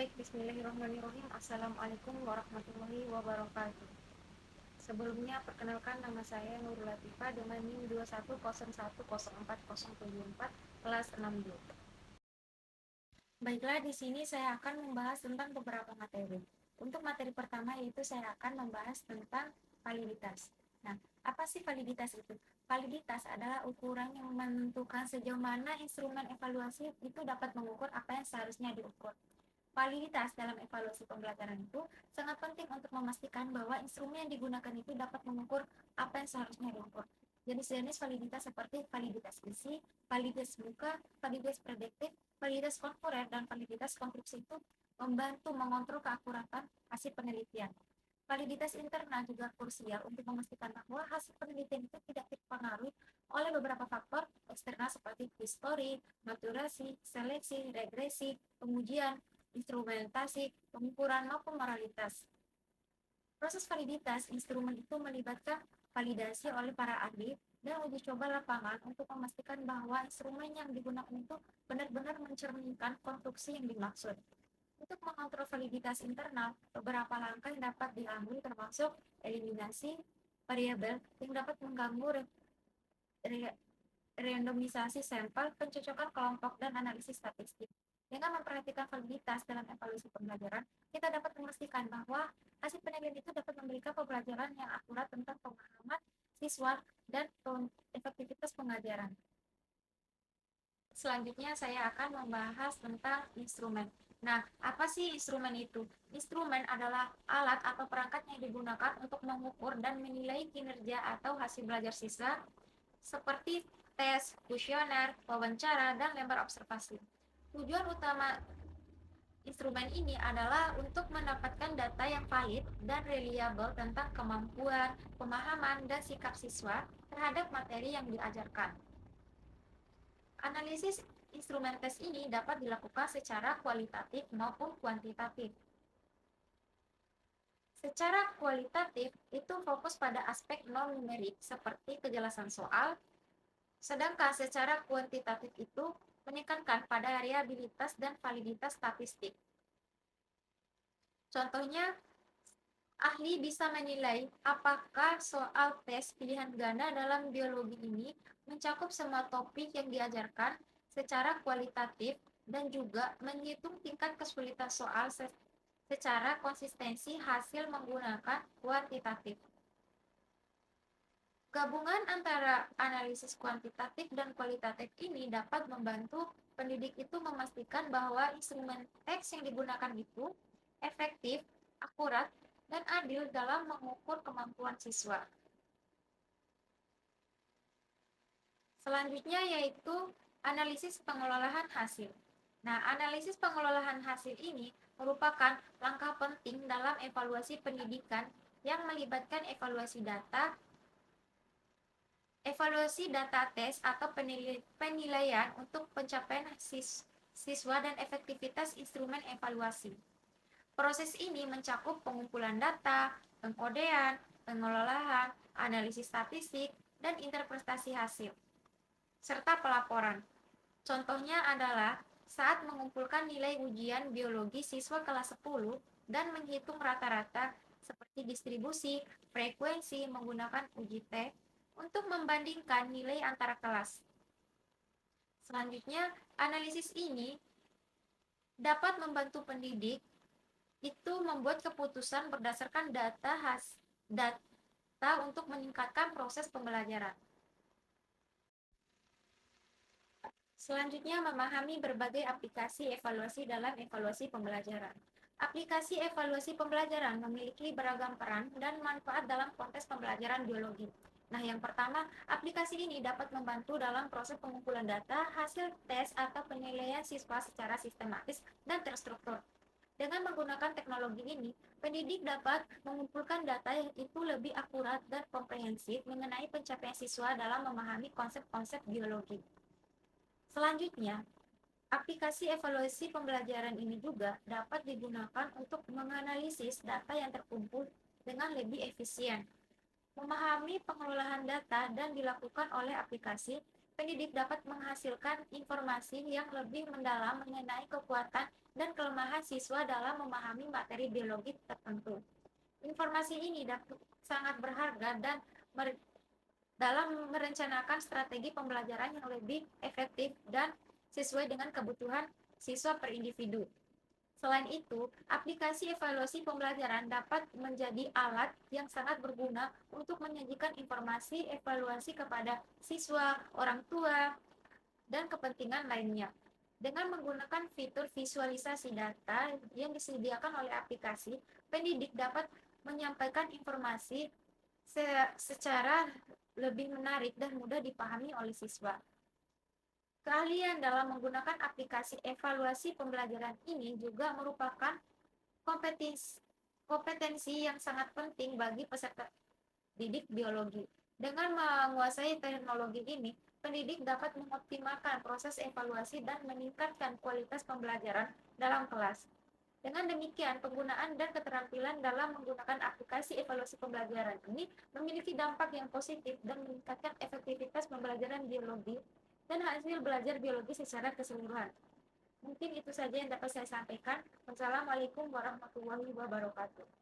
Baik, bismillahirrahmanirrahim. Assalamualaikum warahmatullahi wabarakatuh. Sebelumnya, perkenalkan nama saya Nurul Latifah dengan NIM 2101040474 kelas 6D. Baiklah, di sini saya akan membahas tentang beberapa materi. Untuk materi pertama yaitu saya akan membahas tentang validitas. Nah, apa sih validitas itu? Validitas adalah ukuran yang menentukan sejauh mana instrumen evaluasi itu dapat mengukur apa yang seharusnya diukur. Validitas dalam evaluasi pembelajaran itu sangat penting untuk memastikan bahwa instrumen yang digunakan itu dapat mengukur apa yang seharusnya diukur. Jenis-jenis validitas seperti validitas isi, validitas buka, validitas prediktif, validitas konkurer, dan validitas konstruksi itu membantu mengontrol keakuratan hasil penelitian. Validitas internal juga krusial untuk memastikan bahwa hasil penelitian itu tidak terpengaruhi oleh beberapa faktor eksternal seperti histori, maturasi, seleksi, regresi, pengujian, instrumentasi, pengukuran, maupun moralitas. Proses validitas instrumen itu melibatkan validasi oleh para ahli dan uji coba lapangan untuk memastikan bahwa instrumen yang digunakan itu benar-benar mencerminkan konstruksi yang dimaksud. Untuk mengontrol validitas internal, beberapa langkah yang dapat diambil termasuk eliminasi variabel yang dapat mengganggu randomisasi sampel, pencocokan kelompok, dan analisis statistik. Dengan memperhatikan validitas dalam evaluasi pembelajaran, kita dapat memastikan bahwa hasil penelitian itu dapat memberikan pembelajaran yang akurat tentang pemahaman siswa dan efektivitas pengajaran. Selanjutnya saya akan membahas tentang instrumen. Nah, apa sih instrumen itu? Instrumen adalah alat atau perangkat yang digunakan untuk mengukur dan menilai kinerja atau hasil belajar siswa seperti tes, kuesioner, wawancara, dan lembar observasi. Tujuan utama instrumen ini adalah untuk mendapatkan data yang valid dan reliable tentang kemampuan, pemahaman, dan sikap siswa terhadap materi yang diajarkan. Analisis instrumen tes ini dapat dilakukan secara kualitatif maupun kuantitatif. Secara kualitatif, itu fokus pada aspek non-numerik seperti kejelasan soal, sedangkan secara kuantitatif itu menekankan pada reliabilitas dan validitas statistik. Contohnya, ahli bisa menilai apakah soal tes pilihan ganda dalam biologi ini mencakup semua topik yang diajarkan secara kualitatif dan juga menghitung tingkat kesulitan soal secara konsistensi hasil menggunakan kuantitatif. Gabungan antara analisis kuantitatif dan kualitatif ini dapat membantu pendidik itu memastikan bahwa instrumen teks yang digunakan itu efektif, akurat, dan adil dalam mengukur kemampuan siswa. Selanjutnya yaitu analisis pengelolaan hasil. Nah, analisis pengelolaan hasil ini merupakan langkah penting dalam evaluasi pendidikan yang melibatkan evaluasi data tes atau penilaian untuk pencapaian siswa dan efektivitas instrumen evaluasi. Proses ini mencakup pengumpulan data, pengkodean, pengelolaan, analisis statistik, dan interpretasi hasil, serta pelaporan. Contohnya adalah saat mengumpulkan nilai ujian biologi siswa kelas 10 dan menghitung rata-rata seperti distribusi, frekuensi menggunakan uji T untuk membandingkan nilai antara kelas. Selanjutnya, analisis ini dapat membantu pendidik itu membuat keputusan berdasarkan data untuk meningkatkan proses pembelajaran. Selanjutnya, memahami berbagai aplikasi evaluasi dalam evaluasi pembelajaran. Aplikasi evaluasi pembelajaran memiliki beragam peran dan manfaat dalam konteks pembelajaran biologi. Nah, yang pertama, aplikasi ini dapat membantu dalam proses pengumpulan data, hasil tes, atau penilaian siswa secara sistematis dan terstruktur. Dengan menggunakan teknologi ini, pendidik dapat mengumpulkan data yang itu lebih akurat dan komprehensif mengenai pencapaian siswa dalam memahami konsep-konsep biologi. Selanjutnya, aplikasi evaluasi pembelajaran ini juga dapat digunakan untuk menganalisis data yang terkumpul dengan lebih efisien. Memahami pengelolaan data dan dilakukan oleh aplikasi, pendidik dapat menghasilkan informasi yang lebih mendalam mengenai kekuatan dan kelemahan siswa dalam memahami materi biologi tertentu. Informasi ini sangat berharga dan dalam merencanakan strategi pembelajaran yang lebih efektif dan sesuai dengan kebutuhan siswa per individu. Selain itu, aplikasi evaluasi pembelajaran dapat menjadi alat yang sangat berguna untuk menyajikan informasi evaluasi kepada siswa, orang tua, dan kepentingan lainnya. Dengan menggunakan fitur visualisasi data yang disediakan oleh aplikasi, pendidik dapat menyampaikan informasi secara lebih menarik dan mudah dipahami oleh siswa. Keahlian dalam menggunakan aplikasi evaluasi pembelajaran ini juga merupakan kompetensi yang sangat penting bagi peserta didik biologi. Dengan menguasai teknologi ini, pendidik dapat mengoptimalkan proses evaluasi dan meningkatkan kualitas pembelajaran dalam kelas. Dengan demikian, penggunaan dan keterampilan dalam menggunakan aplikasi evaluasi pembelajaran ini memiliki dampak yang positif dan meningkatkan efektivitas pembelajaran biologi dan hasil belajar biologi secara keseluruhan. Mungkin itu saja yang dapat saya sampaikan. Wassalamualaikum warahmatullahi wabarakatuh.